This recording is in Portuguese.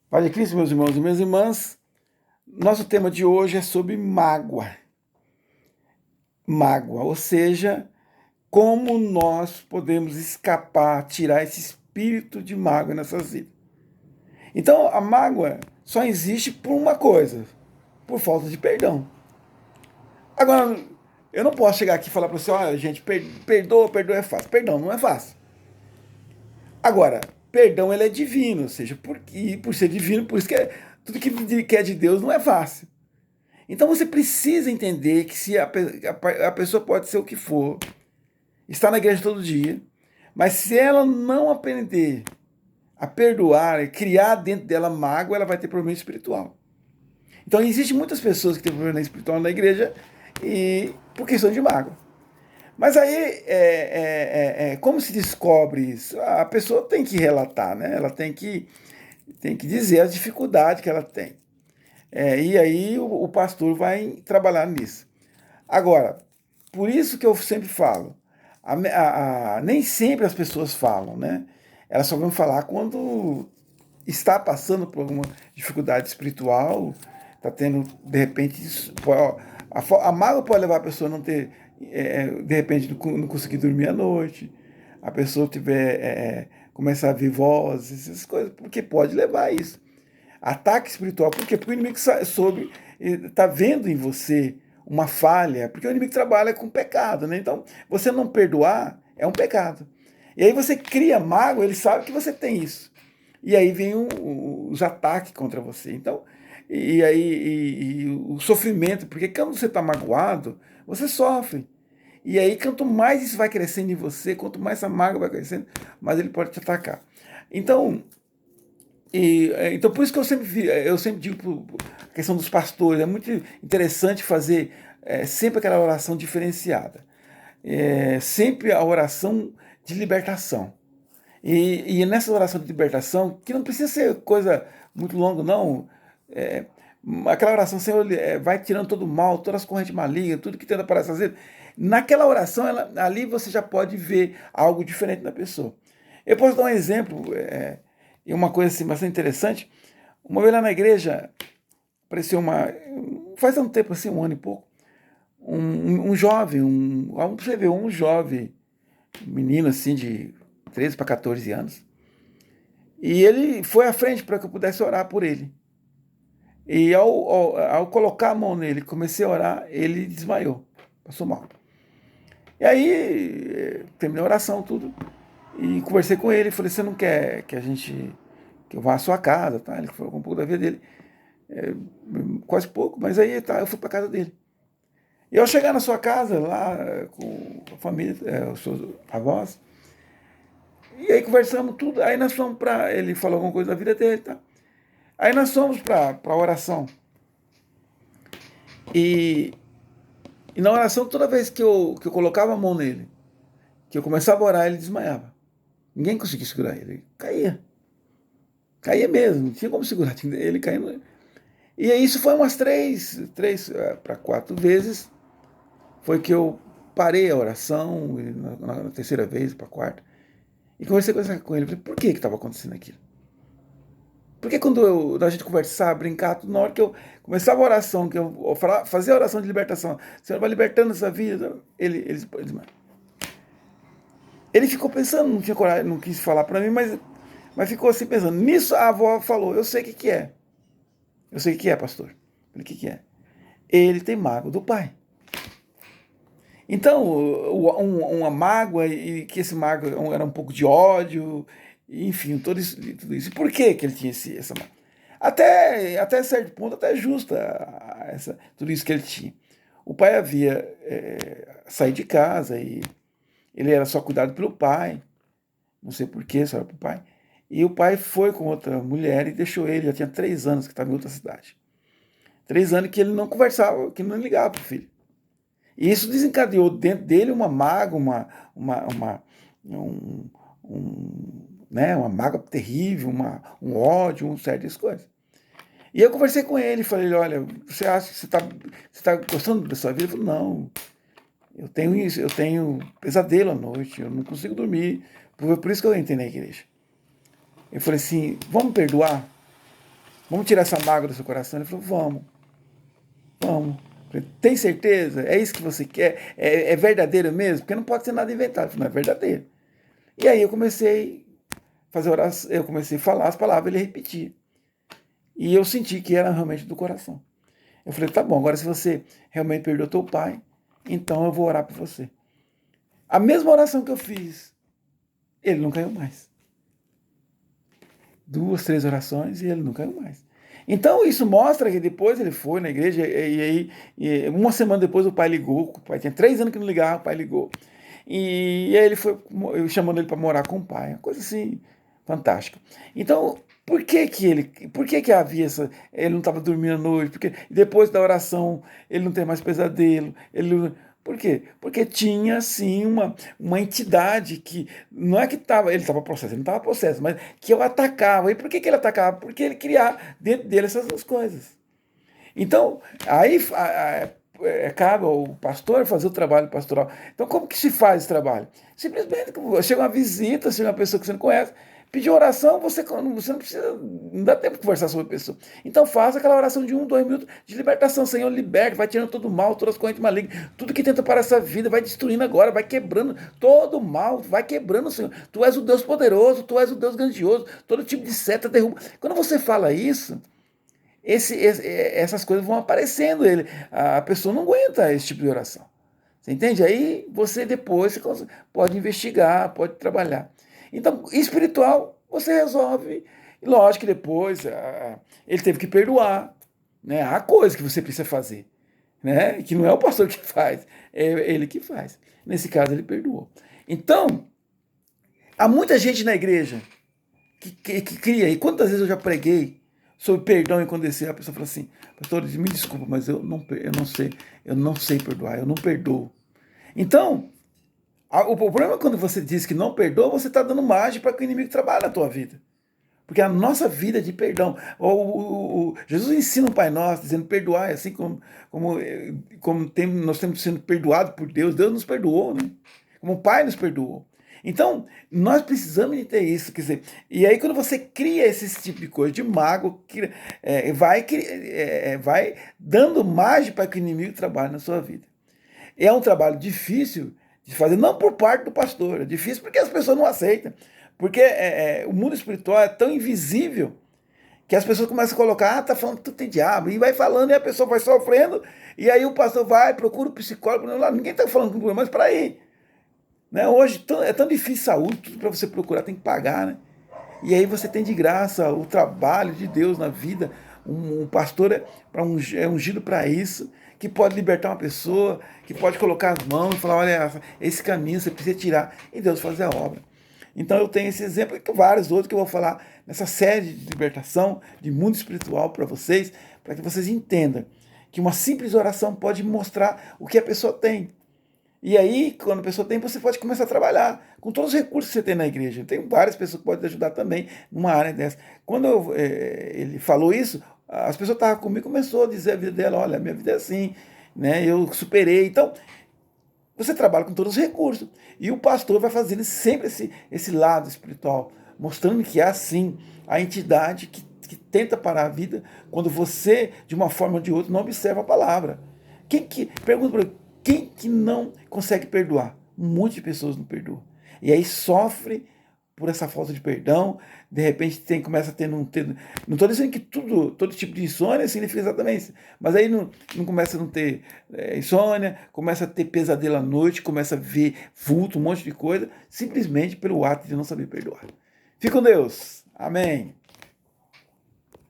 Pai de Cristo, meus irmãos e minhas irmãs, nosso tema de hoje é sobre mágoa. Mágoa, ou seja, como nós podemos escapar, tirar esse espírito de mágoa em nossas vidas. Então, a mágoa só existe por uma coisa, por falta de perdão. Agora, eu não posso chegar aqui e falar para você, olha, gente, perdoa, perdoa é fácil. Perdão não é fácil. Agora, perdão ele é divino, ou seja, por ser divino, por isso que tudo que é de Deus não é fácil. Então você precisa entender que se a pessoa pode ser o que for, está na igreja todo dia, mas se ela não aprender a perdoar e criar dentro dela mágoa, ela vai ter problema espiritual. Então existem muitas pessoas que têm problema espiritual na igreja e por questão de mágoa. Mas aí, como se descobre isso? A pessoa tem que relatar, né? Ela tem que dizer as dificuldades que ela tem. E aí o pastor vai trabalhar nisso. Agora, por isso que eu sempre falo, nem sempre as pessoas falam, né? Elas só vão falar quando está passando por alguma dificuldade espiritual, está tendo, de repente, a mágoa pode levar a pessoa a não ter, de repente, não conseguir dormir à noite, a pessoa tiver, começar a ver vozes, essas coisas, porque pode levar a isso. Ataque espiritual, por quê? Porque o inimigo está vendo em você uma falha, porque o inimigo trabalha com pecado, né? Então, você não perdoar é um pecado. E aí você cria mágoa, ele sabe que você tem isso. E aí vem os ataques contra você. Então, e o sofrimento, porque quando você está magoado, você sofre. E aí, quanto mais isso vai crescendo em você, quanto mais essa mágoa vai crescendo, mais ele pode te atacar. Então, então por isso que eu sempre digo a questão dos pastores, é muito interessante fazer sempre aquela oração diferenciada. Sempre a oração de libertação. E nessa oração de libertação, que não precisa ser coisa muito longa, não. é, Aquela oração, Senhor, vai tirando todo o mal, todas as correntes malignas, tudo que tenta parar fazer. Naquela oração, ali você já pode ver algo diferente na pessoa. Eu posso dar um exemplo, e uma coisa assim, bastante interessante. Uma vez lá na igreja, apareceu faz um tempo assim, um ano e pouco, um jovem, vamos você ver, um jovem, um menino assim de 13 para 14 anos, e ele foi à frente para que eu pudesse orar por ele. E ao colocar a mão nele, comecei a orar, ele desmaiou, passou mal. E aí, terminei a oração, tudo, e conversei com ele, falei, você não quer que eu vá à sua casa, tá? Ele falou um pouco da vida dele, é, quase pouco, mas aí tá, eu fui para casa dele. E ao chegar na sua casa, lá com a família, os seus avós, e aí conversamos tudo, aí nós fomos para, ele falou alguma coisa da vida dele, tá? Aí nós fomos para a oração. E, e na oração, toda vez que eu colocava a mão nele, que eu começava a orar, ele desmaiava. Ninguém conseguia segurar ele. Ele caía. Caía mesmo, não tinha como segurar. Ele caindo. E isso foi umas três para quatro vezes. Foi que eu parei a oração, e na terceira vez, para a quarta, e conversei com ele. Falei, por que estava acontecendo aquilo? Porque quando a gente conversar, brincar, tudo, na hora que eu começava a oração, que eu fazia a oração de libertação, o Senhor vai libertando essa vida, ele ficou pensando, não tinha coragem, não quis falar para mim, mas ficou assim pensando. Nisso a avó falou, eu sei o que é. Eu sei o que é, pastor. Eu falei, o que é? Ele tem mágoa do pai. Então, uma mágoa, e que esse mágoa era um pouco de ódio, enfim, tudo isso. E por que ele tinha essa mágoa? Até certo ponto, até justa tudo isso que ele tinha. O pai havia saído de casa e ele era só cuidado pelo pai, não sei porquê, só era pro pai. E o pai foi com outra mulher e deixou ele, já tinha 3 anos que estava em outra cidade. 3 anos que ele não conversava, que não ligava pro filho. E isso desencadeou dentro dele uma mágoa, um, uma mágoa terrível, um ódio, certas coisas. E eu conversei com ele, falei, olha, você acha que você tá gostando da sua vida? Ele falou, não, eu tenho pesadelo à noite, eu não consigo dormir, por isso que eu entrei na igreja. Eu falei assim, vamos perdoar? Vamos tirar essa mágoa do seu coração? Ele falou, vamos, vamos. Eu falei, tem certeza? É isso que você quer? É verdadeiro mesmo? Porque não pode ser nada inventado. Eu falei, não, é verdadeiro. E aí eu comecei a fazer oração, eu comecei a falar as palavras, ele repetia. E eu senti que era realmente do coração. Eu falei, tá bom, agora se você realmente perdoou teu pai, então eu vou orar por você. A mesma oração que eu fiz, ele não caiu mais. 2, 3 orações e ele não caiu mais. Então isso mostra que depois ele foi na igreja e uma semana depois o pai ligou, o pai tinha 3 anos que não ligava, o pai ligou. E aí ele foi eu chamando ele para morar com o pai, uma coisa assim fantástica. Então, por que havia essa, ele não estava dormindo à noite, porque depois da oração ele não tem mais pesadelo, por quê? Porque tinha sim uma entidade que não é que estava, ele estava possesso, ele não estava possesso, mas que o atacava. E por que ele atacava? Porque ele queria dentro dele essas duas coisas. Então, aí cabe ao pastor fazer o trabalho pastoral. Então, como que se faz esse trabalho? Simplesmente, chega uma visita, chega uma pessoa que você não conhece, pedir oração, você não precisa, não dá tempo de conversar sobre a pessoa. Então, faça aquela oração de 1, 2 minutos de libertação. Senhor, liberta, vai tirando todo o mal, todas as correntes malignas, tudo que tenta para essa vida, vai destruindo agora, vai quebrando todo o mal, vai quebrando, Senhor. Tu és o Deus poderoso, tu és o Deus grandioso, todo tipo de seta derruba. Quando você fala isso, essas coisas vão aparecendo. A pessoa não aguenta esse tipo de oração. Você entende? Aí você depois você pode investigar, pode trabalhar. Então, espiritual, você resolve. Lógico que depois ele teve que perdoar. Né? Há coisas que você precisa fazer. Né? Que não é o pastor que faz, é ele que faz. Nesse caso, ele perdoou. Então, há muita gente na igreja que cria. E quantas vezes eu já preguei sobre perdão e quando descer, a pessoa fala assim, pastor, me desculpa, mas eu não sei perdoar, eu não perdoo. Então, o problema é quando você diz que não perdoa, você está dando margem para que o inimigo trabalhe na tua vida. Porque a nossa vida é de perdão. Jesus ensina o Pai Nosso, dizendo perdoar, assim como nós temos sendo perdoados por Deus, Deus nos perdoou, né? Como o Pai nos perdoou. Então, nós precisamos de ter isso, quer dizer, e aí quando você cria esse tipo de coisa, de mago, vai dando margem para que o inimigo trabalhe na sua vida. É um trabalho difícil de fazer, não por parte do pastor, é difícil porque as pessoas não aceitam. Porque o mundo espiritual é tão invisível que as pessoas começam a colocar, tá falando que tu tem diabo, e vai falando, e a pessoa vai sofrendo, e aí o pastor vai, procura o psicólogo, ninguém está falando com problema, mas para aí. Né? Hoje é tão difícil saúde, tudo para você procurar tem que pagar, né? E aí você tem de graça o trabalho de Deus na vida. Um pastor é ungido para isso, que pode libertar uma pessoa, que pode colocar as mãos e falar, olha, esse caminho você precisa tirar, e Deus fazer a obra. Então eu tenho esse exemplo e vários outros que eu vou falar nessa série de libertação, de mundo espiritual para vocês, para que vocês entendam que uma simples oração pode mostrar o que a pessoa tem. E aí, quando a pessoa tem, você pode começar a trabalhar com todos os recursos que você tem na igreja. Tem várias pessoas que podem te ajudar também numa área dessa. Quando ele falou isso, as pessoas que estavam comigo começou a dizer a vida dela, olha, minha vida é assim, né? Eu superei. Então, você trabalha com todos os recursos. E o pastor vai fazendo sempre esse lado espiritual, mostrando que é assim a entidade que tenta parar a vida quando você, de uma forma ou de outra, não observa a palavra. Pergunta para quem que não consegue perdoar? Um monte de pessoas não perdoam. E aí sofre por essa falta de perdão, de repente começa a ter, não estou dizendo que todo tipo de insônia significa exatamente isso, mas aí não começa a não ter insônia, começa a ter pesadelo à noite, começa a ver vulto, um monte de coisa, simplesmente pelo ato de não saber perdoar. Fique com Deus. Amém.